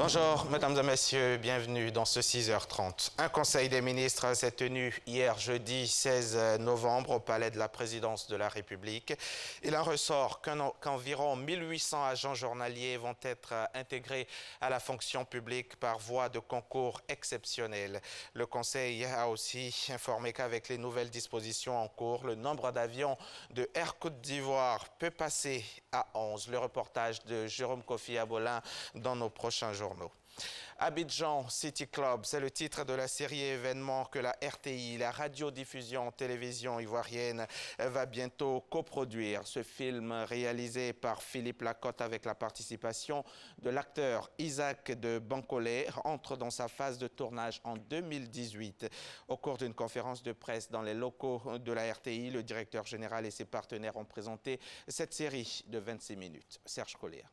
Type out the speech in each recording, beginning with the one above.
Bonjour, mesdames et messieurs, bienvenue dans ce 6h30. Un conseil des ministres s'est tenu hier jeudi 16 novembre au palais de la présidence de la République. Il en ressort qu'environ 1800 agents journaliers vont être intégrés à la fonction publique par voie de concours exceptionnel. Le conseil a aussi informé qu'avec les nouvelles dispositions en cours, le nombre d'avions de Air Côte d'Ivoire peut passer à 11. Le reportage de Jérôme Kofi Abolin dans nos prochains jours. Abidjan City Club, c'est le titre de la série événement que la RTI, la radiodiffusion télévision ivoirienne, va bientôt coproduire. Ce film réalisé par Philippe Lacotte avec la participation de l'acteur Isaac de Bancolé entre dans sa phase de tournage en 2018. Au cours d'une conférence de presse dans les locaux de la RTI, le directeur général et ses partenaires ont présenté cette série de 26 minutes. Serge Collier.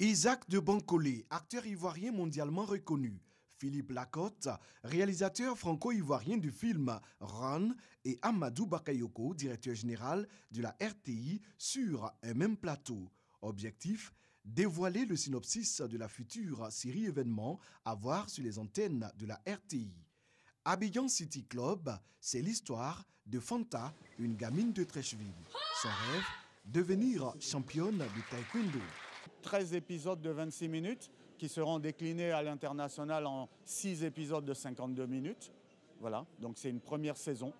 Isaac de Bancolé, acteur ivoirien mondialement reconnu. Philippe Lacotte, réalisateur franco-ivoirien du film Run, et Amadou Bakayoko, directeur général de la RTI, sur un même plateau. Objectif, dévoiler le synopsis de la future série événement à voir sur les antennes de la RTI. Abidjan City Club, c'est l'histoire de Fanta, une gamine de Trècheville. Son rêve, devenir championne de taekwondo. 13 épisodes de 26 minutes qui seront déclinés à l'international en 6 épisodes de 52 minutes. Voilà, donc c'est une première saison.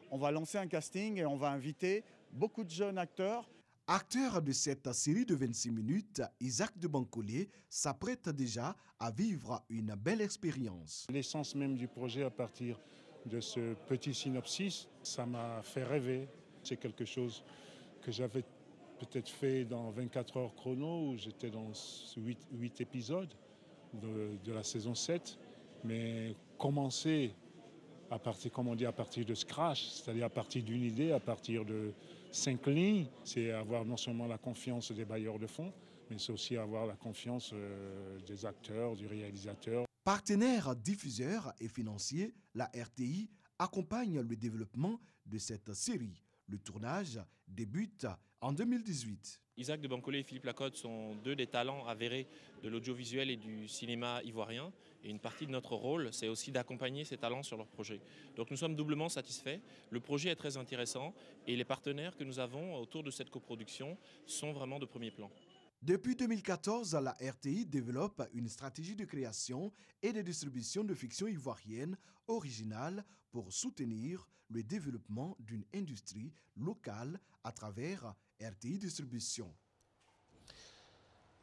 On va lancer un casting et on va inviter beaucoup de jeunes acteurs. Acteur de cette série de 26 minutes, Isaac de Bancolé s'apprête déjà à vivre une belle expérience. L'essence même du projet à partir de ce petit synopsis, ça m'a fait rêver. C'est quelque chose que j'avais peut-être fait dans 24 heures chrono, où j'étais dans 8 épisodes de la saison 7. Mais commencer à partir, comme on dit, à partir de scratch, c'est-à-dire à partir d'une idée, à partir de 5 lignes, c'est avoir non seulement la confiance des bailleurs de fonds, mais c'est aussi avoir la confiance des acteurs, du réalisateur. Partenaire diffuseur et financier, la RTI accompagne le développement de cette série. Le tournage débute en 2018. Isaac de Bancolé et Philippe Lacotte sont deux des talents avérés de l'audiovisuel et du cinéma ivoirien. Et une partie de notre rôle, c'est aussi d'accompagner ces talents sur leur projet. Donc nous sommes doublement satisfaits. Le projet est très intéressant et les partenaires que nous avons autour de cette coproduction sont vraiment de premier plan. Depuis 2014, la RTI développe une stratégie de création et de distribution de fiction ivoirienne originale pour soutenir le développement d'une industrie locale à travers RTI Distribution.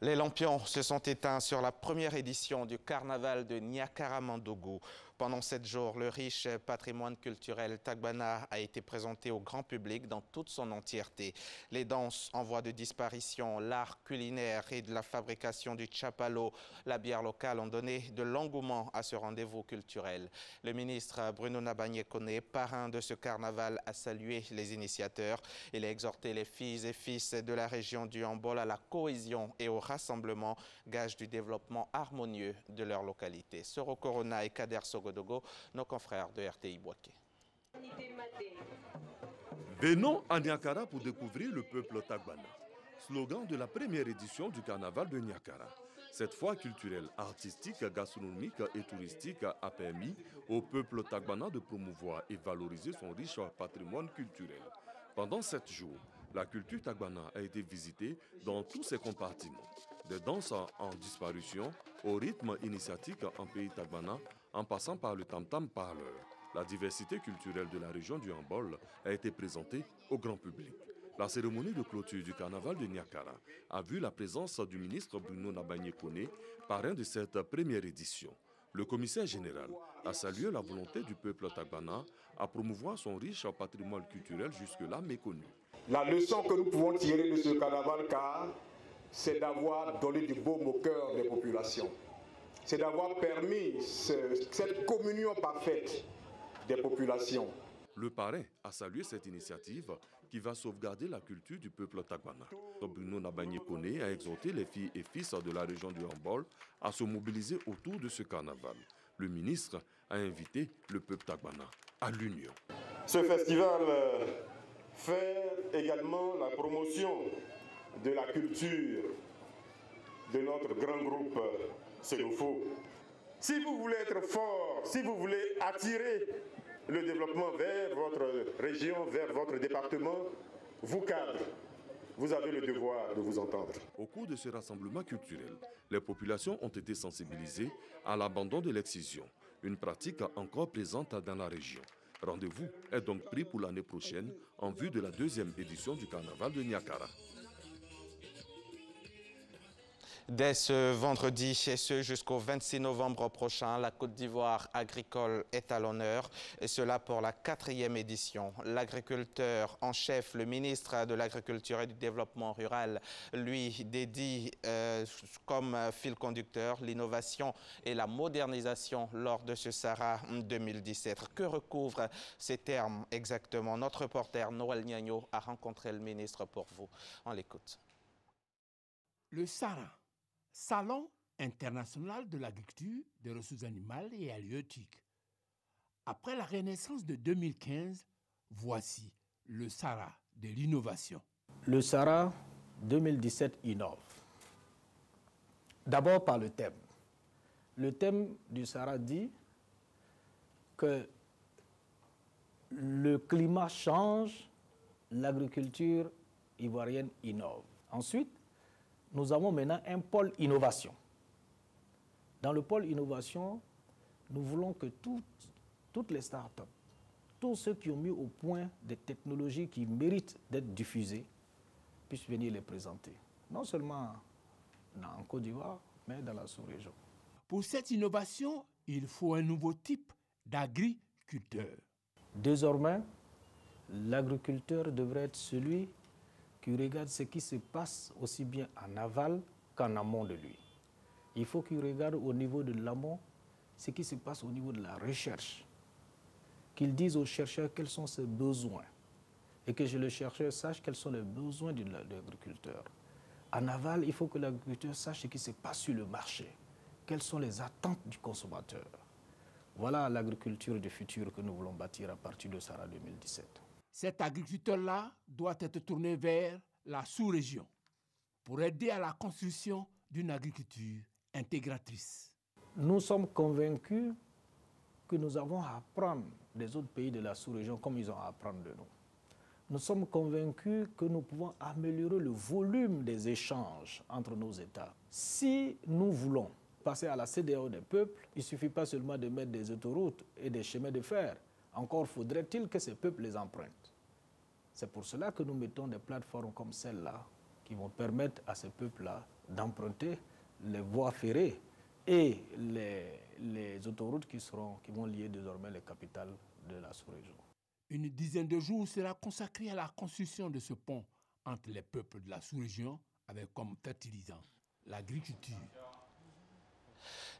Les lampions se sont éteints sur la première édition du carnaval de Niakara-Mandougou. Pendant 7 jours, le riche patrimoine culturel Tagbana a été présenté au grand public dans toute son entièreté. Les danses en voie de disparition, l'art culinaire et de la fabrication du tchapalo, la bière locale ont donné de l'engouement à ce rendez-vous culturel. Le ministre Bruno Nabagné-Koné, parrain de ce carnaval, a salué les initiateurs. Il a exhorté les filles et fils de la région du Hambol à la cohésion et au rassemblement, gage du développement harmonieux de leur localité. Soro Corona et Kader Sogodogo, nos confrères de RTI Boaké. Venons à Niakara pour découvrir le peuple Tagbana. Slogan de la première édition du carnaval de Niakara. Cette fois culturelle, artistique, gastronomique et touristique a permis au peuple Tagbana de promouvoir et valoriser son riche patrimoine culturel. Pendant 7 jours, la culture Tagbana a été visitée dans tous ses compartiments. Des danses en disparition, au rythme initiatique en pays Tagbana, en passant par le tam-tam parleur. La diversité culturelle de la région du Hambol a été présentée au grand public. La cérémonie de clôture du carnaval de Niakara a vu la présence du ministre Bruno Nabagné-Koné, parrain de cette première édition. Le commissaire général a salué la volonté du peuple Tagbana à promouvoir son riche patrimoine culturel jusque-là méconnu. La leçon que nous pouvons tirer de ce carnaval, c'est d'avoir donné du baume au cœur des populations. C'est d'avoir permis cette communion parfaite des populations. Le parrain a salué cette initiative qui va sauvegarder la culture du peuple Tagbana. Bruno Nabagné-Koné a exhorté les filles et fils de la région du Hambol à se mobiliser autour de ce carnaval. Le ministre a invité le peuple Tagbana à l'union. Ce festival fait également la promotion de la culture de notre grand groupe Sénofo. Si vous voulez être fort, si vous voulez attirer le développement vers votre région, vers votre département, vous cadres, vous avez le devoir de vous entendre. Au cours de ce rassemblement culturel, les populations ont été sensibilisées à l'abandon de l'excision, une pratique encore présente dans la région. Rendez-vous est donc pris pour l'année prochaine en vue de la 2e édition du carnaval de Niakara. Dès ce vendredi et ce jusqu'au 26 novembre prochain, la Côte d'Ivoire agricole est à l'honneur et cela pour la 4e édition. L'agriculteur en chef, le ministre de l'Agriculture et du Développement rural, lui dédie comme fil conducteur l'innovation et la modernisation lors de ce Sahara 2017. Que recouvrent ces termes exactement? Notre reporter Noël Niagno a rencontré le ministre pour vous. On l'écoute. Le Sahara, Salon international de l'agriculture, des ressources animales et halieutiques. Après la renaissance de 2015, voici le Sahara de l'innovation. Le Sahara 2017 innove. D'abord par le thème. Le thème du Sahara dit que le climat change, l'agriculture ivoirienne innove. Ensuite, nous avons maintenant un pôle innovation. Dans le pôle innovation, nous voulons que toutes les startups, tous ceux qui ont mis au point des technologies qui méritent d'être diffusées, puissent venir les présenter. Non seulement en Côte d'Ivoire, mais dans la sous-région. Pour cette innovation, il faut un nouveau type d'agriculteur. Désormais, l'agriculteur devrait être celui qui regarde ce qui se passe aussi bien en aval qu'en amont de lui. Il faut qu'il regarde au niveau de l'amont ce qui se passe au niveau de la recherche. Qu'il dise aux chercheurs quels sont ses besoins et que le chercheur sache quels sont les besoins de l'agriculteur. En aval, il faut que l'agriculteur sache ce qui se passe sur le marché, quelles sont les attentes du consommateur. Voilà l'agriculture du futur que nous voulons bâtir à partir de Sahara 2017. Cet agriculteur-là doit être tourné vers la sous-région pour aider à la construction d'une agriculture intégratrice. Nous sommes convaincus que nous avons à apprendre des autres pays de la sous-région comme ils ont à apprendre de nous. Nous sommes convaincus que nous pouvons améliorer le volume des échanges entre nos États. Si nous voulons passer à la CEDEAO des peuples, il ne suffit pas seulement de mettre des autoroutes et des chemins de fer. Encore faudrait-il que ces peuples les empruntent. C'est pour cela que nous mettons des plateformes comme celle-là qui vont permettre à ces peuples-là d'emprunter les voies ferrées et les autoroutes qui vont lier désormais les capitales de la sous-région. Une dizaine de jours sera consacrée à la construction de ce pont entre les peuples de la sous-région avec comme fertilisant l'agriculture.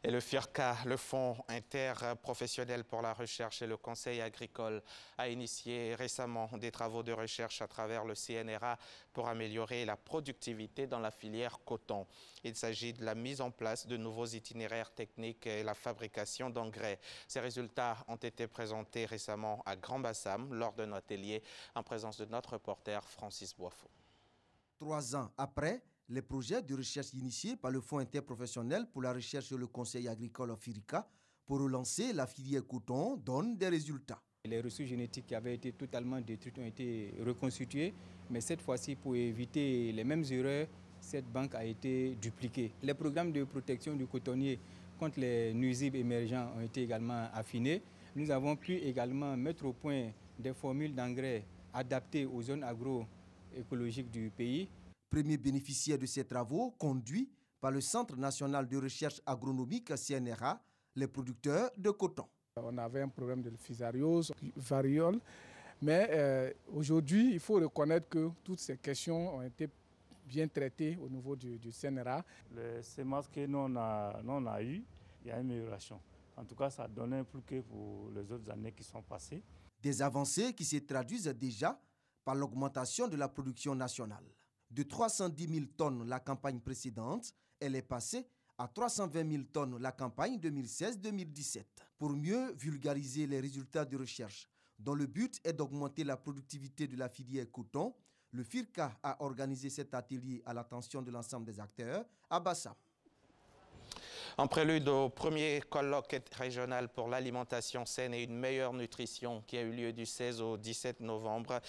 Et le FIRCA, le Fonds interprofessionnel pour la recherche et le conseil agricole, a initié récemment des travaux de recherche à travers le CNRA pour améliorer la productivité dans la filière coton. Il s'agit de la mise en place de nouveaux itinéraires techniques et la fabrication d'engrais. Ces résultats ont été présentés récemment à Grand-Bassam lors d'un atelier en présence de notre reporter Francis Boifo. 3 ans après, les projets de recherche initiés par le Fonds interprofessionnel pour la recherche et le conseil agricole FIRCA pour relancer la filière coton donnent des résultats. Les ressources génétiques qui avaient été totalement détruites ont été reconstituées, mais cette fois-ci, pour éviter les mêmes erreurs, cette banque a été dupliquée. Les programmes de protection du cotonnier contre les nuisibles émergents ont été également affinés. Nous avons pu également mettre au point des formules d'engrais adaptées aux zones agroécologiques du pays. Premier bénéficiaire de ces travaux, conduits par le Centre national de recherche agronomique CNRA, les producteurs de coton. On avait un problème de fusariose, variole, mais aujourd'hui, il faut reconnaître que toutes ces questions ont été bien traitées au niveau du CNRA. Les semences que nous on a eues, il y a une amélioration. En tout cas, ça a donné un plus que pour les autres années qui sont passées. Des avancées qui se traduisent déjà par l'augmentation de la production nationale. De 310 000 tonnes la campagne précédente, elle est passée à 320 000 tonnes la campagne 2016-2017. Pour mieux vulgariser les résultats de recherche, dont le but est d'augmenter la productivité de la filière coton, Le FIRCA a organisé cet atelier à l'attention de l'ensemble des acteurs à Bassa. En prélude au premier colloque régional pour l'alimentation saine et une meilleure nutrition qui a eu lieu du 16 au 17 novembre,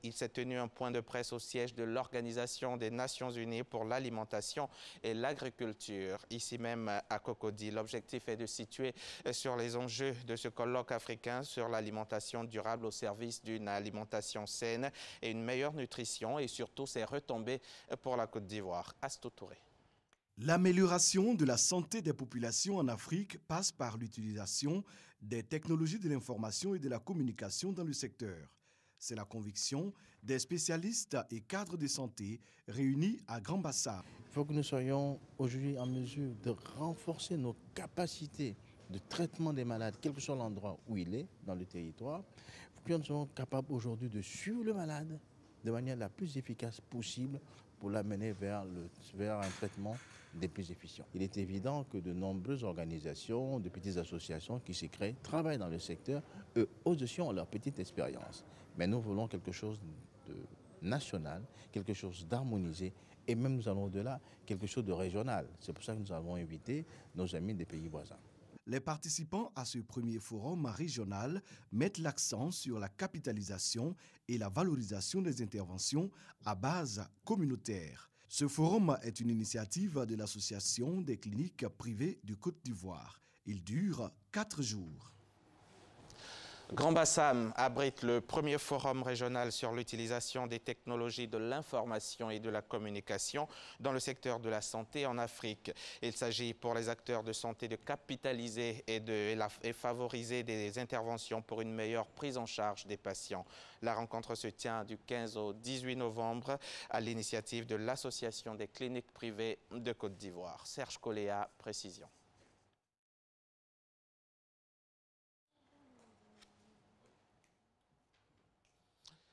il s'est tenu un point de presse au siège de l'Organisation des Nations Unies pour l'alimentation et l'agriculture, ici même à Cocody. L'objectif est de situer sur les enjeux de ce colloque africain sur l'alimentation durable au service d'une alimentation saine et une meilleure nutrition et surtout ses retombées pour la Côte d'Ivoire. Astou Touré. L'amélioration de la santé des populations en Afrique passe par l'utilisation des technologies de l'information et de la communication dans le secteur. C'est la conviction des spécialistes et cadres de santé réunis à Grand Bassam. Il faut que nous soyons aujourd'hui en mesure de renforcer nos capacités de traitement des malades, quel que soit l'endroit où il est dans le territoire. Il faut que nous soyons capables aujourd'hui de suivre le malade de manière la plus efficace possible pour l'amener vers un traitement des plus efficients. Il est évident que de nombreuses organisations, de petites associations qui se créent, travaillent dans le secteur, eux aussi ont leur petite expérience. Mais nous voulons quelque chose de national, quelque chose d'harmonisé, et même nous allons au-delà, quelque chose de régional. C'est pour ça que nous avons invité nos amis des pays voisins. Les participants à ce premier forum régional mettent l'accent sur la capitalisation et la valorisation des interventions à base communautaire. Ce forum est une initiative de l'Association des cliniques privées du Côte d'Ivoire. Il dure 4 jours. Grand Bassam abrite le premier forum régional sur l'utilisation des technologies de l'information et de la communication dans le secteur de la santé en Afrique. Il s'agit pour les acteurs de santé de capitaliser et favoriser des interventions pour une meilleure prise en charge des patients. La rencontre se tient du 15 au 18 novembre à l'initiative de l'Association des cliniques privées de Côte d'Ivoire. Serge Coléa, précision.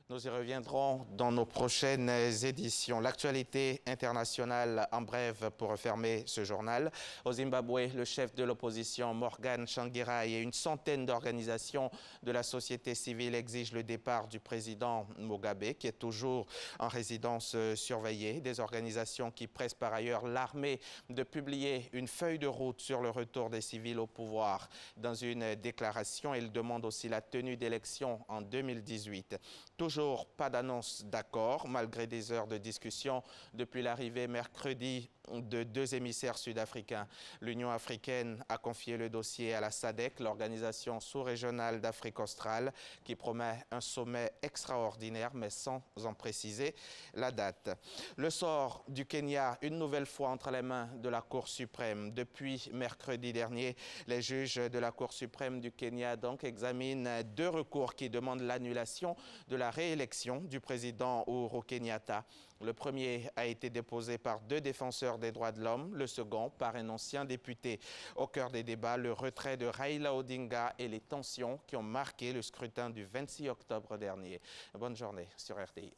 Nous y reviendrons dans nos prochaines éditions. L'actualité internationale en bref pour refermer ce journal. Au Zimbabwe, le chef de l'opposition Morgan Tsvangirai et une centaine d'organisations de la société civile exigent le départ du président Mugabe, qui est toujours en résidence surveillée. Des organisations qui pressent par ailleurs l'armée de publier une feuille de route sur le retour des civils au pouvoir. Dans une déclaration, ils demandent aussi la tenue d'élections en 2018. Toujours pas d'annonce d'accord, malgré des heures de discussion depuis l'arrivée mercredi de 2 émissaires sud-africains. L'Union africaine a confié le dossier à la SADC, l'organisation sous-régionale d'Afrique australe, qui promet un sommet extraordinaire, mais sans en préciser la date. Le sort du Kenya, une nouvelle fois entre les mains de la Cour suprême. Depuis mercredi dernier, les juges de la Cour suprême du Kenya donc examinent 2 recours qui demandent l'annulation de la réélection du président Uhuru Kenyatta. Le premier a été déposé par 2 défenseurs des droits de l'homme, le second par un ancien député. Au cœur des débats, le retrait de Raila Odinga et les tensions qui ont marqué le scrutin du 26 octobre dernier. Bonne journée sur RTI1.